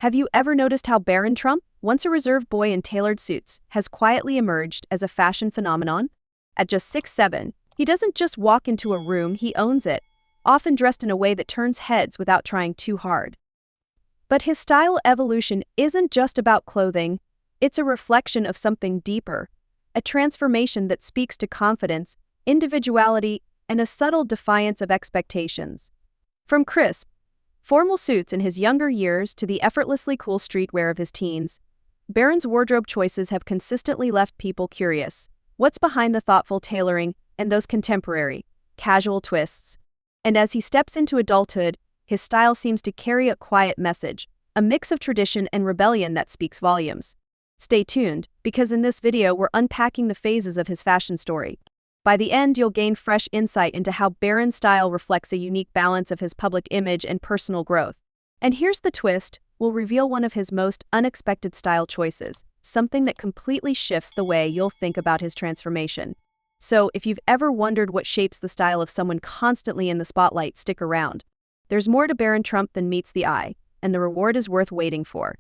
Have you ever noticed how Barron Trump, once a reserved boy in tailored suits, has quietly emerged as a fashion phenomenon? At just 6'7", he doesn't just walk into a room, he owns it, often dressed in a way that turns heads without trying too hard. But his style evolution isn't just about clothing, it's a reflection of something deeper, a transformation that speaks to confidence, individuality, and a subtle defiance of expectations. From crisp, formal suits in his younger years to the effortlessly cool streetwear of his teens, Barron's wardrobe choices have consistently left people curious. What's behind the thoughtful tailoring and those contemporary, casual twists? And as he steps into adulthood, his style seems to carry a quiet message, a mix of tradition and rebellion that speaks volumes. Stay tuned, because in this video we're unpacking the phases of his fashion story. By the end, you'll gain fresh insight into how Barron's style reflects a unique balance of his public image and personal growth. And here's the twist, we'll reveal one of his most unexpected style choices, something that completely shifts the way you'll think about his transformation. So, if you've ever wondered what shapes the style of someone constantly in the spotlight, stick around. There's more to Barron Trump than meets the eye, and the reward is worth waiting for.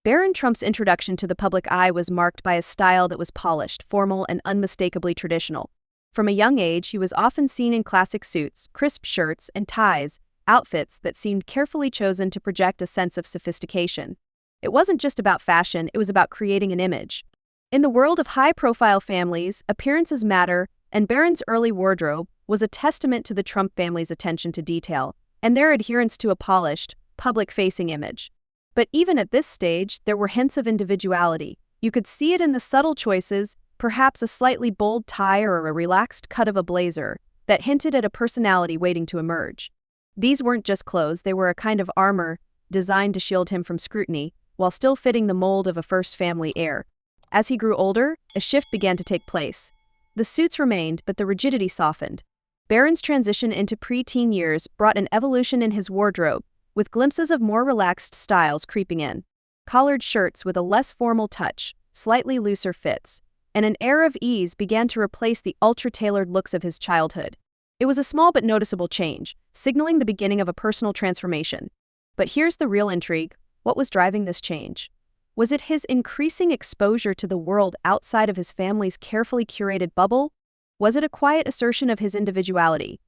Barron Trump's introduction to the public eye was marked by a style that was polished, formal, and unmistakably traditional. From a young age, he was often seen in classic suits, crisp shirts, and ties, outfits that seemed carefully chosen to project a sense of sophistication. It wasn't just about fashion, it was about creating an image. In the world of high-profile families, appearances matter, and Barron's early wardrobe was a testament to the Trump family's attention to detail and their adherence to a polished, public-facing image. But even at this stage, there were hints of individuality. You could see it in the subtle choices, perhaps a slightly bold tie or a relaxed cut of a blazer, that hinted at a personality waiting to emerge. These weren't just clothes, they were a kind of armor designed to shield him from scrutiny, while still fitting the mold of a first family heir. As he grew older, a shift began to take place. The suits remained, but the rigidity softened. Barron's transition into pre-teen years brought an evolution in his wardrobe, with glimpses of more relaxed styles creeping in. Collared shirts with a less formal touch, slightly looser fits, and an air of ease began to replace the ultra-tailored looks of his childhood. It was a small but noticeable change, signaling the beginning of a personal transformation. But here's the real intrigue. What was driving this change? Was it his increasing exposure to the world outside of his family's carefully curated bubble? Was it a quiet assertion of his individuality?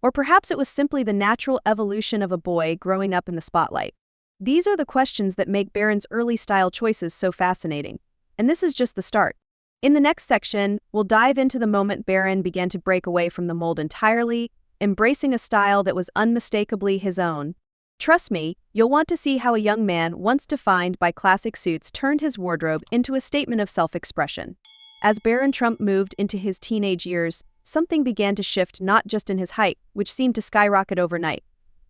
Or perhaps it was simply the natural evolution of a boy growing up in the spotlight? These are the questions that make Barron's early style choices so fascinating. And this is just the start. In the next section, we'll dive into the moment Barron began to break away from the mold entirely, embracing a style that was unmistakably his own. Trust me, you'll want to see how a young man once defined by classic suits turned his wardrobe into a statement of self-expression. As Barron Trump moved into his teenage years, something began to shift not just in his height, which seemed to skyrocket overnight,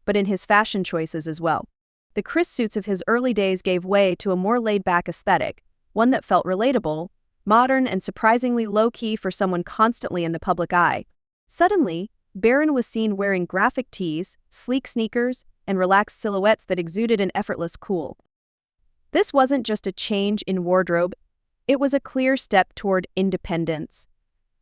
but in his fashion choices as well. The crisp suits of his early days gave way to a more laid-back aesthetic, one that felt relatable, modern, and surprisingly low-key for someone constantly in the public eye. Suddenly, Barron was seen wearing graphic tees, sleek sneakers, and relaxed silhouettes that exuded an effortless cool. This wasn't just a change in wardrobe, it was a clear step toward independence.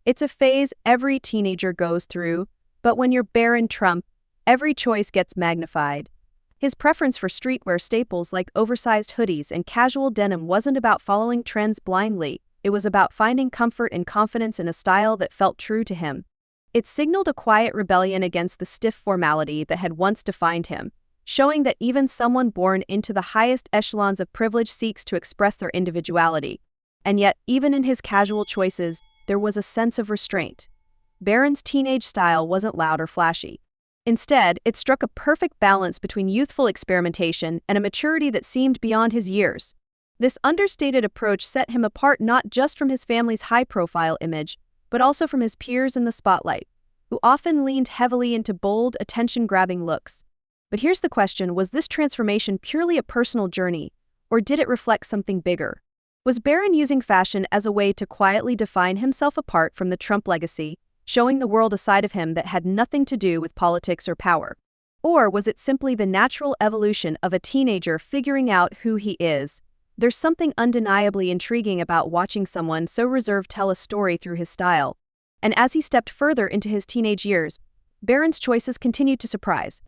It's a phase every teenager goes through, but when you're Barron Trump, every choice gets magnified. His preference for streetwear staples like oversized hoodies and casual denim wasn't about following trends blindly, it was about finding comfort and confidence in a style that felt true to him. It signaled a quiet rebellion against the stiff formality that had once defined him, showing that even someone born into the highest echelons of privilege seeks to express their individuality. And yet, even in his casual choices, there was a sense of restraint. Barron's teenage style wasn't loud or flashy. Instead, it struck a perfect balance between youthful experimentation and a maturity that seemed beyond his years. This understated approach set him apart not just from his family's high-profile image, but also from his peers in the spotlight, who often leaned heavily into bold, attention-grabbing looks. But here's the question, was this transformation purely a personal journey, or did it reflect something bigger? Was Barron using fashion as a way to quietly define himself apart from the Trump legacy, showing the world a side of him that had nothing to do with politics or power? Or was it simply the natural evolution of a teenager figuring out who he is? There's something undeniably intriguing about watching someone so reserved tell a story through his style. And as he stepped further into his teenage years, Barron's choices continued to surprise.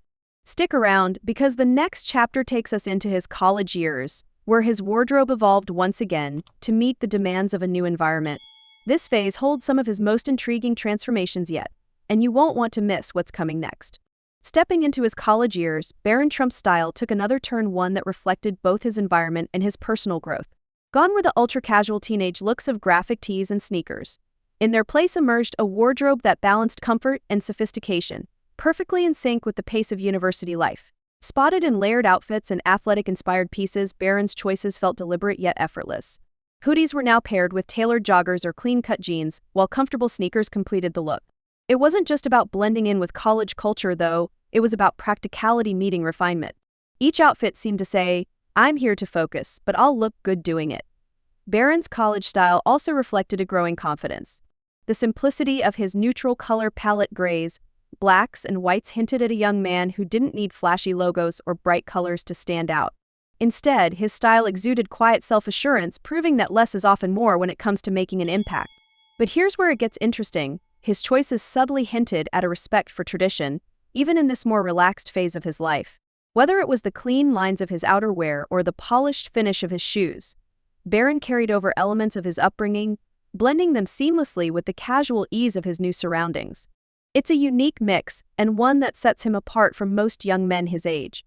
Stick around, because the next chapter takes us into his college years, where his wardrobe evolved once again to meet the demands of a new environment. This phase holds some of his most intriguing transformations yet, and you won't want to miss what's coming next. Stepping into his college years, Barron Trump's style took another turn, one that reflected both his environment and his personal growth. Gone were the ultra-casual teenage looks of graphic tees and sneakers. In their place emerged a wardrobe that balanced comfort and sophistication, perfectly in sync with the pace of university life. Spotted in layered outfits and athletic-inspired pieces, Barron's choices felt deliberate yet effortless. Hoodies were now paired with tailored joggers or clean-cut jeans, while comfortable sneakers completed the look. It wasn't just about blending in with college culture, though. It was about practicality meeting refinement. Each outfit seemed to say, "I'm here to focus, but I'll look good doing it." Barron's college style also reflected a growing confidence. The simplicity of his neutral color palette, grays, blacks, and whites, hinted at a young man who didn't need flashy logos or bright colors to stand out. Instead, his style exuded quiet self-assurance, proving that less is often more when it comes to making an impact. But here's where it gets interesting. His choices subtly hinted at a respect for tradition, even in this more relaxed phase of his life. Whether it was the clean lines of his outerwear or the polished finish of his shoes, Barron carried over elements of his upbringing, blending them seamlessly with the casual ease of his new surroundings. It's a unique mix, and one that sets him apart from most young men his age.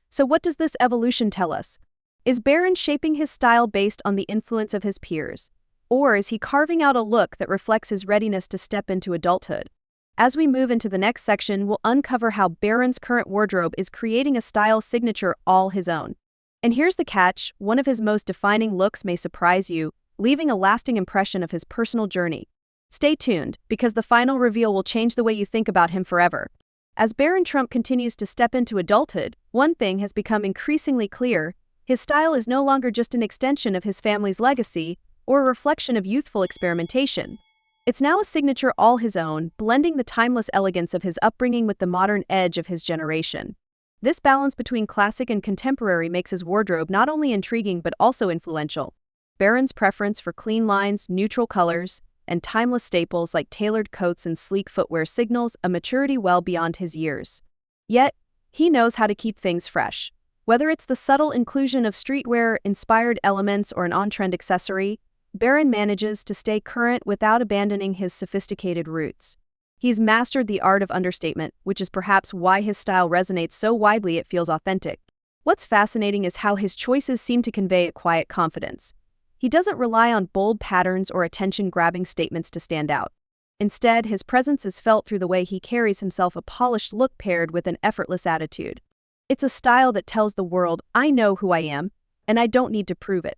So what does this evolution tell us? Is Barron shaping his style based on the influence of his peers? Or is he carving out a look that reflects his readiness to step into adulthood? As we move into the next section, we'll uncover how Barron's current wardrobe is creating a style signature all his own. And here's the catch: one of his most defining looks may surprise you, leaving a lasting impression of his personal journey. Stay tuned, because the final reveal will change the way you think about him forever. As Barron Trump continues to step into adulthood, one thing has become increasingly clear: his style is no longer just an extension of his family's legacy or a reflection of youthful experimentation. It's now a signature all his own, blending the timeless elegance of his upbringing with the modern edge of his generation. This balance between classic and contemporary makes his wardrobe not only intriguing but also influential. Barron's preference for clean lines, neutral colors, and timeless staples like tailored coats and sleek footwear signals a maturity well beyond his years. Yet, he knows how to keep things fresh. Whether it's the subtle inclusion of streetwear-inspired elements or an on-trend accessory, Barron manages to stay current without abandoning his sophisticated roots. He's mastered the art of understatement, which is perhaps why his style resonates so widely it feels authentic. What's fascinating is how his choices seem to convey a quiet confidence. He doesn't rely on bold patterns or attention-grabbing statements to stand out. Instead, his presence is felt through the way he carries himself, a polished look paired with an effortless attitude. It's a style that tells the world, "I know who I am, and I don't need to prove it."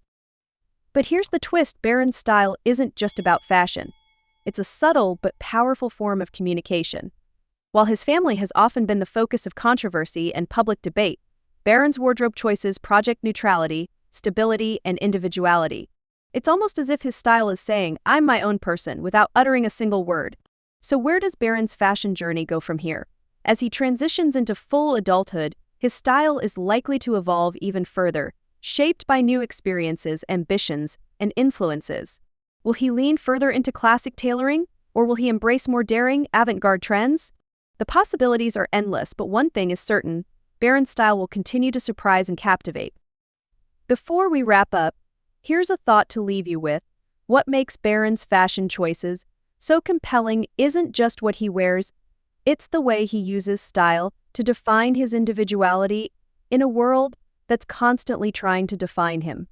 But here's the twist: Barron's style isn't just about fashion. It's a subtle but powerful form of communication. While his family has often been the focus of controversy and public debate, Barron's wardrobe choices project neutrality, stability, and individuality. It's almost as if his style is saying, "I'm my own person," without uttering a single word. So where does Barron's fashion journey go from here? As he transitions into full adulthood, his style is likely to evolve even further, shaped by new experiences, ambitions, and influences. Will he lean further into classic tailoring, or will he embrace more daring, avant-garde trends? The possibilities are endless, but one thing is certain: Barron's style will continue to surprise and captivate. Before we wrap up, here's a thought to leave you with. What makes Barron's fashion choices so compelling isn't just what he wears, it's the way he uses style to define his individuality in a world that's constantly trying to define him.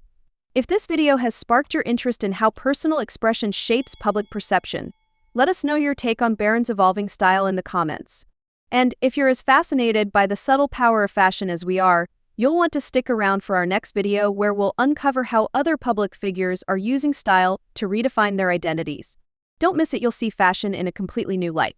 If this video has sparked your interest in how personal expression shapes public perception, let us know your take on Barron's evolving style in the comments. And if you're as fascinated by the subtle power of fashion as we are, you'll want to stick around for our next video, where we'll uncover how other public figures are using style to redefine their identities. Don't miss it, you'll see fashion in a completely new light.